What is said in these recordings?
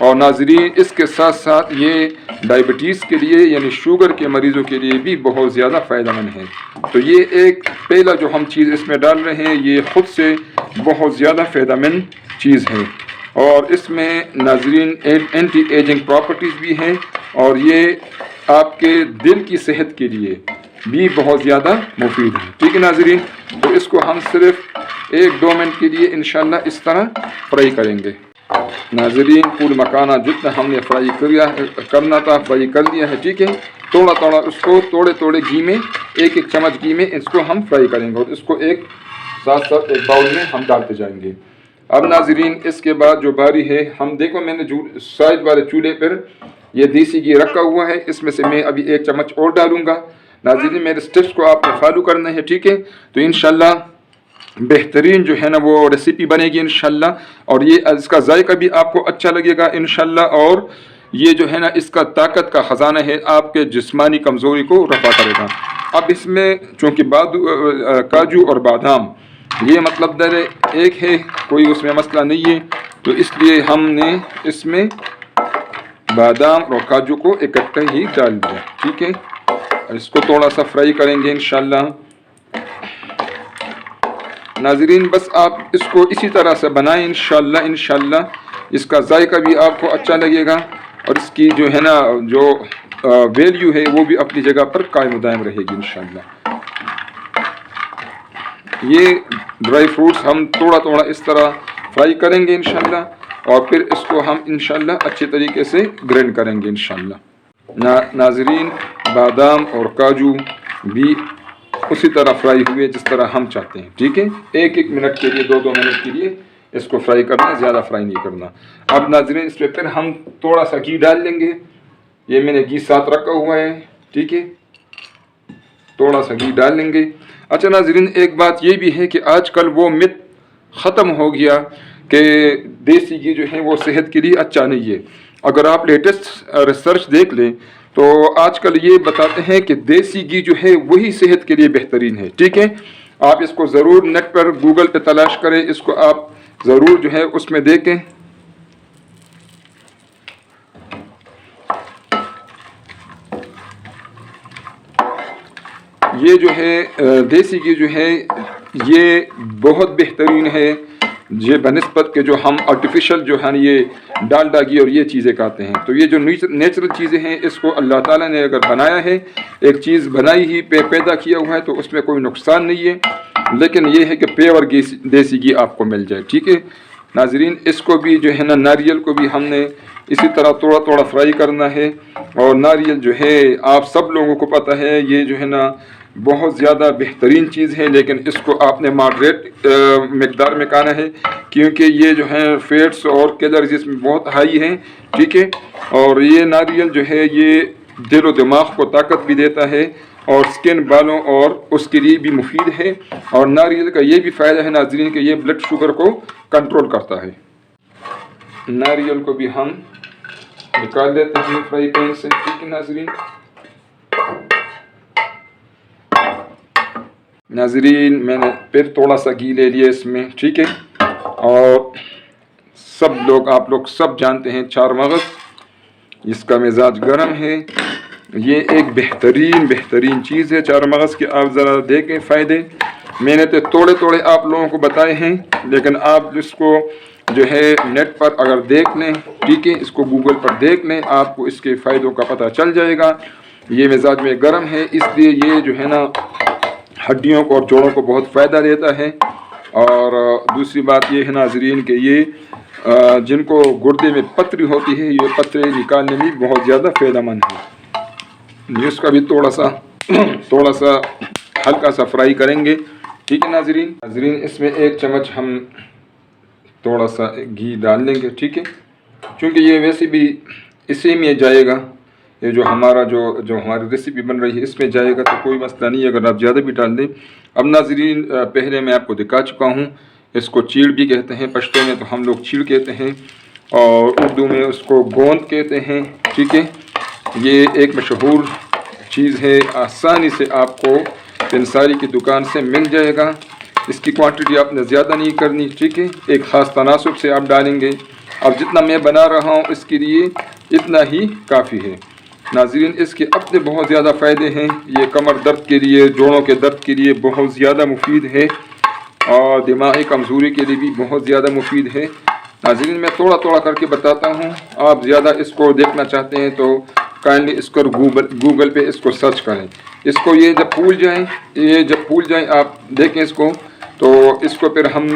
اور ناظرین اس کے ساتھ ساتھ یہ ڈائبٹیز کے لیے یعنی شوگر کے مریضوں کے لیے بھی بہت زیادہ فائدہ مند ہے۔ تو یہ ایک پہلا جو ہم چیز اس میں ڈال رہے ہیں یہ خود سے بہت زیادہ فائدہ مند چیز ہے، اور اس میں ناظرین اینٹی ایجنگ پراپرٹیز بھی ہیں، اور یہ آپ کے دل کی صحت کے لیے بھی بہت زیادہ مفید ہے۔ ٹھیک ہے ناظرین، تو اس کو ہم صرف 1-2 منٹ کے لیے انشاءاللہ اس طرح فرائی کریں گے۔ ناظرین پول مکانہ جتنا ہم نے فرائی کرنا تھا فرائی کر لیا ہے۔ ٹھیک ہے، تھوڑا اس کو تھوڑے گھی میں 1 چمچ گھی میں اس کو ہم فرائی کریں گے، اور اس کو ایک ساتھ ایک باؤل میں ہم ڈالتے جائیں گے۔ اب ناظرین اس کے بعد جو باری ہے، ہم دیکھو میں نے سائڈ والے چولہے پر یہ دیسی گھی رکھا ہوا ہے، اس میں سے میں ابھی 1 چمچ اور ڈالوں گا۔ ناظرین میرے سٹیپس کو آپ نے فالو کرنا ہے، ٹھیک ہے، تو انشاءاللہ بہترین جو ہے نا وہ ریسیپی بنے گی انشاءاللہ، اور یہ اس کا ذائقہ بھی آپ کو اچھا لگے گا انشاءاللہ، اور یہ جو ہے نا اس کا طاقت کا خزانہ ہے، آپ کے جسمانی کمزوری کو رفع کرے گا۔ اب اس میں چونکہ کاجو اور بادام یہ مطلب در ایک ہے، کوئی اس میں مسئلہ نہیں ہے، تو اس لیے ہم نے اس میں بادام اور کاجو کو اکٹھا ہی ڈال دیا۔ ٹھیک ہے، اس کو تھوڑا سا فرائی کریں گے انشاءاللہ۔ ناظرین بس آپ اس کو اسی طرح سے بنائیں انشاءاللہ اس کا ذائقہ بھی آپ کو اچھا لگے گا، اور اس کی جو ہے نا جو ویلیو ہے وہ بھی اپنی جگہ پر قائم و دائم رہے گی انشاءاللہ۔ یہ ڈرائی فروٹس ہم تھوڑا اس طرح فرائی کریں گے انشاءاللہ، اور پھر اس کو ہم انشاءاللہ اچھے طریقے سے گرینڈ کریں گے انشاءاللہ۔ ناظرین بادام اور کاجو بھی اسی طرح فرائی ہوئے جس طرح ہم چاہتے ہیں، ٹھیک ہے، 1 منٹ کے لیے 2 منٹ کے لیے اس کو فرائی کرنا ہے، زیادہ فرائی نہیں کرنا۔ اب ناظرین اس پہ پھر ہم تھوڑا سا گھی ڈال لیں گے، یہ میں نے گھی ساتھ رکھا ہوا ہے، ٹھیک ہے، تھوڑا سا گھی ڈال لیں گے۔ اچھا ناظرین ایک بات یہ بھی ہے کہ آج کل وہ مت ختم ہو گیا کہ دیسی گھی جو ہے وہ صحت کے لیے اچھا نہیں ہے۔ اگر آپ لیٹسٹ ریسرچ دیکھ لیں تو آج کل یہ بتاتے ہیں کہ دیسی گھی جو ہے وہی صحت کے لیے بہترین ہے، ٹھیک ہے۔ آپ اس کو ضرور نیٹ پر گوگل پہ تلاش کریں، اس کو آپ ضرور جو ہے اس میں دیکھیں۔ یہ جو ہے دیسی گھی جو ہے یہ بہت بہترین ہے، یہ بنسبت کے جو ہم آرٹیفیشل جو ہے یہ ڈالڈا گھی اور یہ چیزیں کھاتے ہیں، تو یہ جو نیچرل چیزیں ہیں اس کو اللہ تعالیٰ نے اگر بنایا ہے، ایک چیز بنائی ہی پیدا کیا ہوا ہے تو اس میں کوئی نقصان نہیں ہے، لیکن یہ ہے کہ پیور دیسی گھی آپ کو مل جائے، ٹھیک ہے ناظرین۔ اس کو بھی جو ہے نا ناریل کو بھی ہم نے اسی طرح تھوڑا فرائی کرنا ہے، اور ناریل جو ہے آپ سب لوگوں کو پتہ ہے یہ جو ہے نا بہت زیادہ بہترین چیز ہے، لیکن اس کو آپ نے ماڈریٹ مقدار میں کھانا ہے، کیونکہ یہ جو ہے فیٹس اور کیلریز اس میں بہت ہائی ہیں، ٹھیک ہے، اور یہ ناریل جو ہے یہ دل و دماغ کو طاقت بھی دیتا ہے، اور سکن بالوں اور اس کے لیے بھی مفید ہے، اور ناریل کا یہ بھی فائدہ ہے ناظرین کہ یہ بلڈ شوگر کو کنٹرول کرتا ہے۔ ناریل کو بھی ہم نکال لیتے ہیں فرائی پین سے، ٹھیک ہے ناظرین۔ ناظرین میں نے پھر تھوڑا سا گھی لے لیا اس میں، ٹھیک ہے، اور سب لوگ آپ لوگ سب جانتے ہیں چار مغز، اس کا مزاج گرم ہے، یہ ایک بہترین چیز ہے چار مغز کے۔ آپ ذرا دیکھیں فائدے، میں نے تو تھوڑے آپ لوگوں کو بتائے ہیں، لیکن آپ اس کو جو ہے نیٹ پر اگر دیکھ لیں، ٹھیک ہے، اس کو گوگل پر دیکھ لیں، آپ کو اس کے فائدوں کا پتہ چل جائے گا۔ یہ مزاج میں گرم ہے، اس لیے یہ جو ہے نا ہڈیوں کو اور جوڑوں کو بہت فائدہ دیتا ہے، اور دوسری بات یہ ہے ناظرین کہ یہ جن کو گردے میں پتری ہوتی ہے یہ پتری نکالنے میں بہت زیادہ فائدہ مند ہے۔ اس کا بھی تھوڑا سا ہلکا سا فرائی کریں گے، ٹھیک ہے ناظرین۔ اس میں 1 چمچ ہم تھوڑا سا گھی ڈال لیں گے، ٹھیک ہے، چونکہ یہ ویسے بھی اسی میں جائے گا، یہ جو ہماری ریسیپی بن رہی ہے اس میں جائے گا، تو کوئی مسئلہ نہیں ہے اگر آپ زیادہ بھی ڈال دیں۔ اب ناظرین پہلے میں آپ کو دکھا چکا ہوں، اس کو چیڑ بھی کہتے ہیں، پشتو میں تو ہم لوگ چیڑ کہتے ہیں، اور اردو میں اس کو گوند کہتے ہیں، ٹھیک ہے۔ یہ ایک مشہور چیز ہے، آسانی سے آپ کو پنساری کی دکان سے مل جائے گا۔ اس کی کوانٹٹی آپ نے زیادہ نہیں کرنی، ٹھیک ہے، ایک خاص تناسب سے آپ ڈالیں گے، اب جتنا میں بنا رہا ہوں اس کے لیے اتنا ہی کافی ہے۔ ناظرین اس کے اپنے بہت زیادہ فائدے ہیں، یہ کمر درد کے لیے، جوڑوں کے درد کے لیے بہت زیادہ مفید ہے اور دماغی کمزوری کے لیے بھی بہت زیادہ مفید ہے۔ ناظرین میں تھوڑا تھوڑا کر کے بتاتا ہوں، آپ زیادہ اس کو دیکھنا چاہتے ہیں تو کائنڈلی اس کو گوگل پہ اس کو سرچ کریں۔ اس کو یہ جب پھول جائیں آپ دیکھیں اس کو، تو اس کو پھر ہم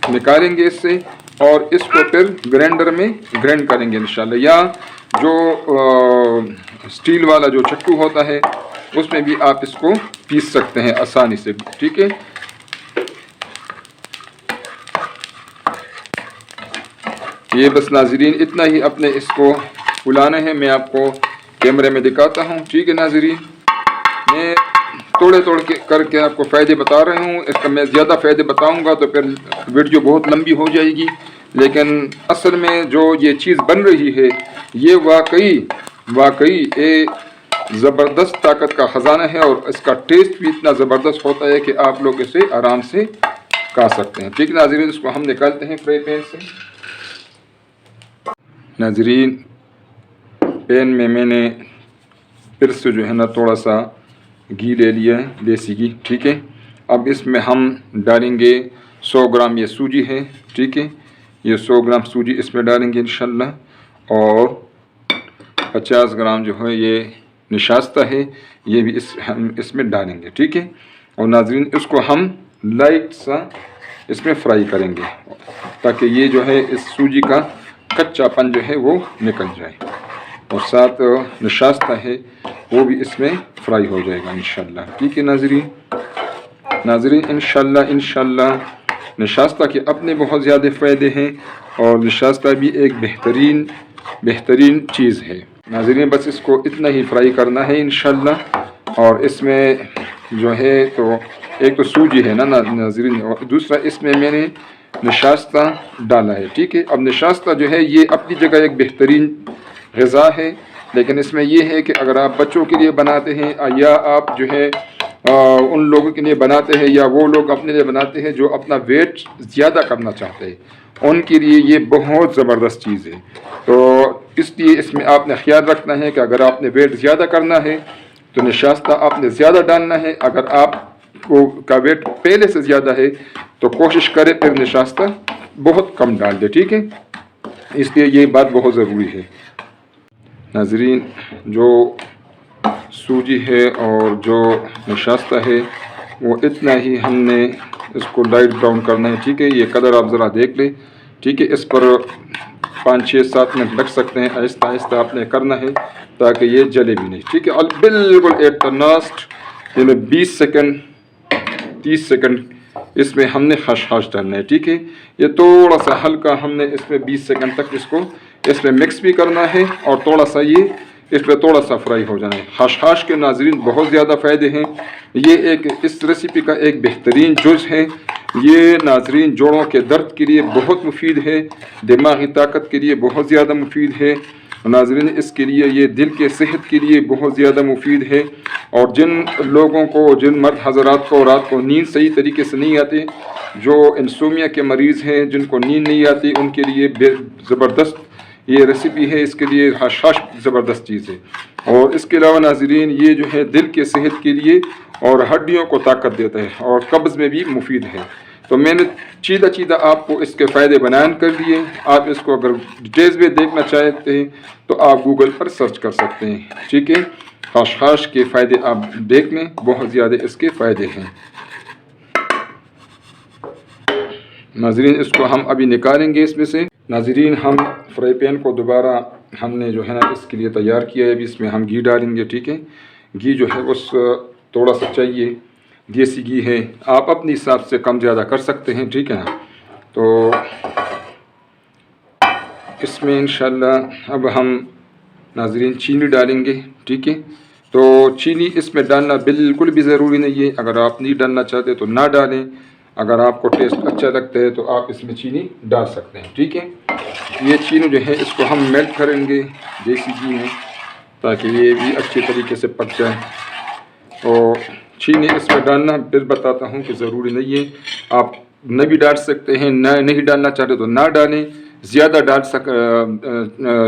نکالیں گے اس سے اور اس کو پھر گرینڈر میں گرینڈ کریں گے انشاءاللہ، یا جو اسٹیل والا جو چٹو ہوتا ہے اس میں بھی آپ اس کو پیس سکتے ہیں آسانی سے، ٹھیک ہے۔ یہ بس ناظرین اتنا ہی اپنے اس کو پھلانا ہے، میں آپ کو کیمرے میں دکھاتا ہوں، ٹھیک ہے ناظرین۔ میں تھوڑے کر کے آپ کو فائدے بتا رہا ہوں، اس کا میں زیادہ فائدے بتاؤں گا تو پھر ویڈیو بہت لمبی ہو جائے گی، لیکن اصل میں جو یہ چیز بن رہی ہے یہ واقعی ایک زبردست طاقت کا خزانہ ہے، اور اس کا ٹیسٹ بھی اتنا زبردست ہوتا ہے کہ آپ لوگ اسے آرام سے کھا سکتے ہیں، ٹھیک ہے ناظرین۔ اس کو ہم نکالتے ہیں فرائی پین سے۔ ناظرین پین میں نے پھر سے جو ہے نا تھوڑا سا گھی لے لیا ہے، دیسی گھی، ٹھیک ہے۔ اب اس میں ہم ڈالیں گے 100 گرام یہ سوجی ہے، ٹھیک ہے، یہ 100 گرام سوجی اس میں ڈالیں گے انشاءاللہ، اور 50 گرام جو ہے یہ نشاستہ ہے، یہ بھی ہم اس میں ڈالیں گے، ٹھیک ہے۔ اور ناظرین اس کو ہم لائٹ سا اس میں فرائی کریں گے تاکہ یہ جو ہے اس سوجی کا کچا پن جو ہے وہ نکل جائے، اور ساتھ نشاستہ ہے وہ بھی اس میں فرائی ہو جائے گا انشاءاللہ، ٹھیک ہے ناظرین انشاءاللہ نشاستہ کے اپنے بہت زیادہ فائدے ہیں، اور نشاستہ بھی ایک بہترین چیز ہے ناظرین۔ بس اس کو اتنا ہی فرائی کرنا ہے انشاءاللہ، اور اس میں جو ہے تو ایک تو سوجی ہے نا ناظرین، اور دوسرا اس میں نے نشاستہ ڈالا ہے، ٹھیک ہے۔ اب نشاستہ جو ہے یہ اپنی جگہ ایک بہترین غذا ہے، لیکن اس میں یہ ہے کہ اگر آپ بچوں کے لیے بناتے ہیں یا آپ جو ہے ان لوگوں کے لیے بناتے ہیں، یا وہ لوگ اپنے لیے بناتے ہیں جو اپنا ویٹ زیادہ کرنا چاہتے ہیں، ان کے لیے یہ بہت زبردست چیز ہے۔ تو اس لیے اس میں آپ نے خیال رکھنا ہے کہ اگر آپ نے ویٹ زیادہ کرنا ہے تو نشاستہ آپ نے زیادہ ڈالنا ہے، اگر آپ کا ویٹ پہلے سے زیادہ ہے تو کوشش کرے پھر نشاستہ بہت کم ڈال دے، ٹھیک ہے۔ اس لیے یہ بات بہت ضروری ہے ناظرین۔ جو سوجی ہے اور جو نشاستہ ہے وہ اتنا ہی ہم نے اس کو لائٹ براؤن کرنا ہے، ٹھیک ہے۔ یہ کلر آپ ذرا دیکھ لیں، ٹھیک ہے۔ اس پر 5 6 7 منٹ لگ سکتے ہیں، آہستہ آہستہ آپ نے کرنا ہے تاکہ یہ جلے بھی نہیں، ٹھیک ہے۔ اور بالکل at the last 20 second 30 second اس میں ہم نے خشخاش ڈالنا ہے، ٹھیک ہے۔ یہ تھوڑا سا ہلکا ہم نے اس میں 20 سیکنڈ تک اس میں مکس بھی کرنا ہے، اور تھوڑا سا یہ اس پہ تھوڑا سا فرائی ہو جانا ہے۔ خشخاش کے ناظرین بہت زیادہ فائدے ہیں، یہ اس ریسیپی کا ایک بہترین جز ہے۔ یہ ناظرین جوڑوں کے درد کے لیے بہت مفید ہے، دماغی طاقت کے لیے بہت زیادہ مفید ہے ناظرین، اس کے لیے یہ دل کے صحت کے لیے بہت زیادہ مفید ہے، اور جن مرد حضرات کو رات کو نیند صحیح طریقے سے نہیں آتی، جو انسومیا کے مریض ہیں، جن کو نیند نہیں آتی، ان کے لیے زبردست یہ ریسیپی ہے، اس کے لیے خشخاش زبردست چیز ہے۔ اور اس کے علاوہ ناظرین یہ جو ہے دل کے صحت کے لیے اور ہڈیوں کو طاقت دیتا ہے، اور قبض میں بھی مفید ہے۔ تو میں نے چیدہ آپ کو اس کے فائدے بیان کر دیے۔ آپ اس کو اگر ڈیٹیلز میں دیکھنا چاہتے ہیں تو آپ گوگل پر سرچ کر سکتے ہیں، ٹھیک ہے۔ خشخاش کے فائدے آپ دیکھ لیں، بہت زیادہ اس کے فائدے ہیں ناظرین۔ اس کو ہم ابھی نکالیں گے اس میں سے ناظرین۔ ہم فرائی پین کو دوبارہ ہم نے جو ہے نا اس کے لیے تیار کیا ہے، ابھی اس میں ہم گھی ڈالیں گے، ٹھیک ہے۔ گھی جو ہے اس تھوڑا سا چاہیے، دیسی گھی ہے، آپ اپنے حساب سے کم زیادہ کر سکتے ہیں، ٹھیک ہے نا۔ تو اس میں انشاءاللہ اب ہم ناظرین چینی ڈالیں گے، ٹھیک ہے۔ تو چینی اس میں ڈالنا بالکل بھی ضروری نہیں ہے، اگر آپ نہیں ڈالنا چاہتے تو نہ ڈالیں، اگر آپ کو ٹیسٹ اچھا لگتا ہے تو آپ اس میں چینی ڈال سکتے ہیں، ٹھیک ہے۔ یہ چینی جو ہے اس کو ہم میلٹ کریں گے دیسی گھی میں تاکہ یہ بھی اچھے طریقے سے پک جائے۔ اور چینی اس میں ڈالنا پھر بتاتا ہوں کہ ضروری نہیں ہے، آپ نہ بھی ڈال سکتے ہیں، نہیں ڈالنا چاہتے تو نہ ڈالیں، زیادہ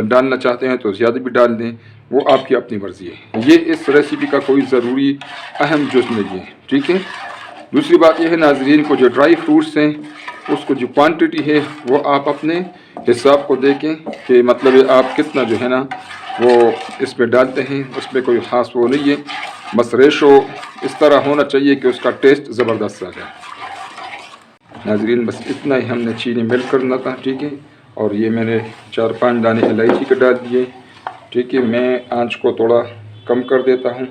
ڈالنا چاہتے ہیں تو زیادہ بھی ڈال دیں، وہ آپ کی اپنی مرضی ہے۔ یہ اس ریسیپی کا کوئی ضروری اہم جز نہیں ہے، ٹھیک ہے۔ دوسری بات یہ ہے ناظرین کو جو ڈرائی فروٹس ہیں اس کو جو کوانٹٹی ہے وہ آپ اپنے حساب کو دیکھیں کہ مطلب آپ کتنا جو ہے نا وہ اس پہ ڈالتے ہیں، اس پہ کوئی خاص وہ نہیں ہے، بس ریشو اس طرح ہونا چاہیے کہ اس کا ٹیسٹ زبردست آ جائے۔ ناظرین بس اتنا ہی ہم نے چینی میلٹ کرنا تھا، ٹھیک ہے۔ اور یہ میں نے 4-5 دانے الائچی کے ڈال دیے، ٹھیک ہے۔ میں آنچ کو تھوڑا کم کر دیتا ہوں۔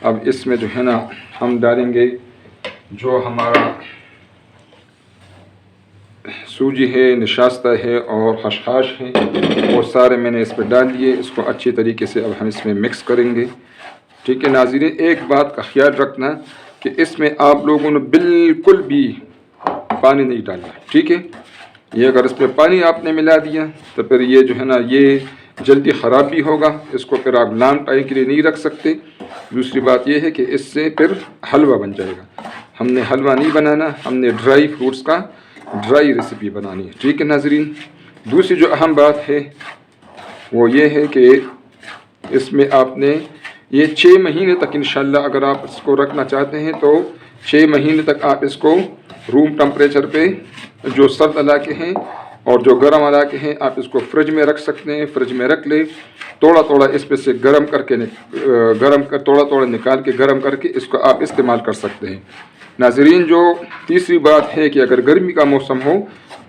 اب اس میں جو ہے نا ہم ڈالیں گے جو ہمارا سوجی ہے، نشاستہ ہے اور خشخاش ہے، وہ سارے میں نے اس پہ ڈال دیے۔ اس کو اچھی طریقے سے اب ہم اس میں مکس کریں گے، ٹھیک ہے۔ ناظرین ایک بات کا خیال رکھنا کہ اس میں آپ لوگوں نے بالکل بھی پانی نہیں ڈالنا، ٹھیک ہے۔ یہ اگر اس میں پانی آپ نے ملا دیا تو پھر یہ جو ہے نا یہ جلدی خراب بھی ہوگا، اس کو پھر آپ لانگ ٹائم کے لیے نہیں رکھ سکتے۔ دوسری بات یہ ہے کہ اس سے پھر حلوہ بن جائے گا۔ ہم نے حلوہ نہیں بنانا، ہم نے ڈرائی فروٹس کا ڈرائی ریسیپی بنانی ہے، ٹھیک ہے ناظرین۔ دوسری جو اہم بات ہے وہ یہ ہے کہ اس میں آپ نے یہ 6 مہینے تک انشاءاللہ اگر آپ اس کو رکھنا چاہتے ہیں تو 6 مہینے تک آپ اس کو روم ٹمپریچر پہ جو سرد علاقے ہیں اور جو گرم علاقے ہیں آپ اس کو فریج میں رکھ سکتے ہیں۔ فریج میں رکھ لیں، تھوڑا تھوڑا اس پہ سے تھوڑا تھوڑا نکال کے گرم کر کے اس کو آپ استعمال کر سکتے ہیں۔ ناظرین جو تیسری بات ہے کہ اگر گرمی کا موسم ہو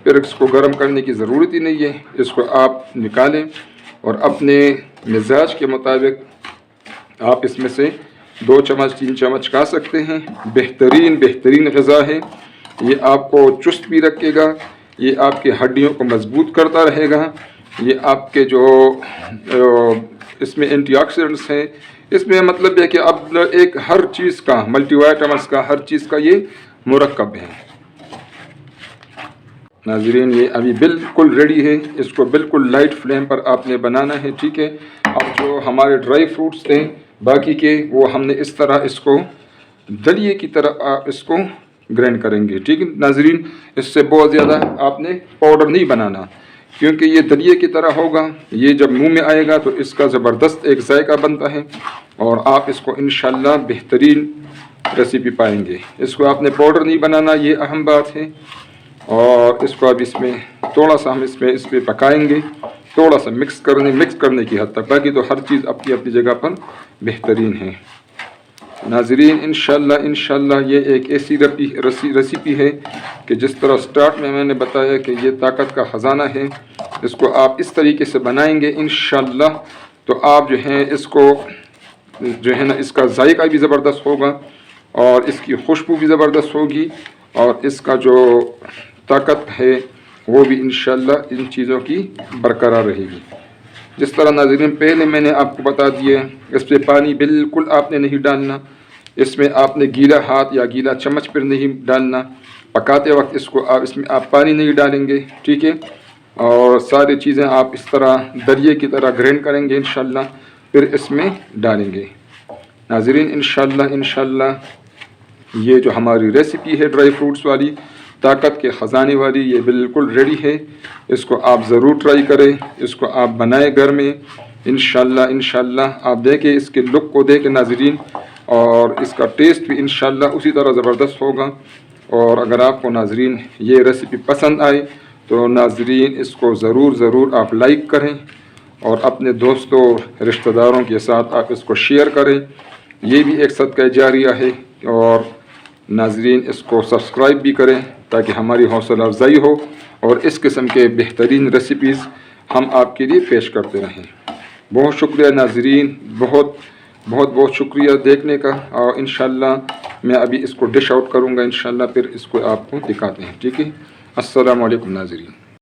پھر اس کو گرم کرنے کی ضرورت ہی نہیں ہے، اس کو آپ نکالیں اور اپنے مزاج کے مطابق آپ اس میں سے 2 چمچ 3 چمچ کھا سکتے ہیں۔ بہترین غذا ہے، یہ آپ کو چست بھی رکھے گا، یہ آپ کی ہڈیوں کو مضبوط کرتا رہے گا، یہ آپ کے جو اس میں اینٹی آکسیڈنٹس ہیں، اس میں مطلب ہے کہ اب ایک ہر چیز کا ملٹی وائٹامنس کا ہر چیز کا یہ مرکب ہے۔ ناظرین یہ ابھی بالکل ریڈی ہے، اس کو بالکل لائٹ فلیم پر آپ نے بنانا ہے، ٹھیک ہے۔ اب جو ہمارے ڈرائی فروٹس تھے باقی کے وہ ہم نے اس طرح اس کو دلیے کی طرح آپ اس کو گرائنڈ کریں گے، ٹھیک ہے ناظرین۔ اس سے بہت زیادہ آپ نے پاؤڈر نہیں بنانا کیونکہ یہ دلیے کی طرح ہوگا، یہ جب منہ میں آئے گا تو اس کا زبردست ایک ذائقہ بنتا ہے اور آپ اس کو انشاءاللہ بہترین ریسیپی پائیں گے۔ اس کو آپ نے پاؤڈر نہیں بنانا، یہ اہم بات ہے۔ اور اس کو اب اس میں تھوڑا سا ہم اس پہ پکائیں گے، تھوڑا سا مکس کرنے کی حد تک، باقی تو ہر چیز اپنی اپنی جگہ پر بہترین ہے۔ ناظرین انشاءاللہ یہ ایک ایسی ریسیپی ہے کہ جس طرح سٹارٹ میں نے بتایا کہ یہ طاقت کا خزانہ ہے، اس کو آپ اس طریقے سے بنائیں گے انشاءاللہ تو آپ جو ہیں اس کو جو ہے نا اس کا ذائقہ بھی زبردست ہوگا اور اس کی خوشبو بھی زبردست ہوگی اور اس کا جو طاقت ہے وہ بھی انشاءاللہ ان چیزوں کی برقرار رہے گی۔ جس طرح ناظرین پہلے میں نے آپ کو بتا دیا اس پہ پانی بالکل آپ نے نہیں ڈالنا، اس میں آپ نے گیلا ہاتھ یا گیلا چمچ پر نہیں ڈالنا، پکاتے وقت اس میں آپ پانی نہیں ڈالیں گے، ٹھیک ہے۔ اور ساری چیزیں آپ اس طرح دلیے کی طرح گرائنڈ کریں گے انشاءاللہ، پھر اس میں ڈالیں گے۔ ناظرین انشاءاللہ یہ جو ہماری ریسیپی ہے ڈرائی فروٹس والی طاقت کے خزانے والی یہ بالکل ریڈی ہے، اس کو آپ ضرور ٹرائی کریں، اس کو آپ بنائیں گھر میں انشاءاللہ آپ دیکھیں اس کے لک کو دیکھیں ناظرین اور اس کا ٹیسٹ بھی انشاءاللہ اسی طرح زبردست ہوگا۔ اور اگر آپ کو ناظرین یہ ریسیپی پسند آئے تو ناظرین اس کو ضرور آپ لائک کریں اور اپنے دوستوں رشتہ داروں کے ساتھ آپ اس کو شیئر کریں، یہ بھی ایک صدقہ جاریہ ہے۔ اور ناظرین اس کو سبسکرائب بھی کریں تاکہ ہماری حوصلہ افزائی ہو اور اس قسم کے بہترین ریسیپیز ہم آپ کے لیے پیش کرتے رہیں۔ بہت شکریہ ناظرین، بہت شکریہ دیکھنے کا، اور انشاءاللہ میں ابھی اس کو ڈش آؤٹ کروں گا انشاءاللہ، پھر اس کو آپ کو دکھاتے ہیں، ٹھیک ہے۔ السلام علیکم ناظرین۔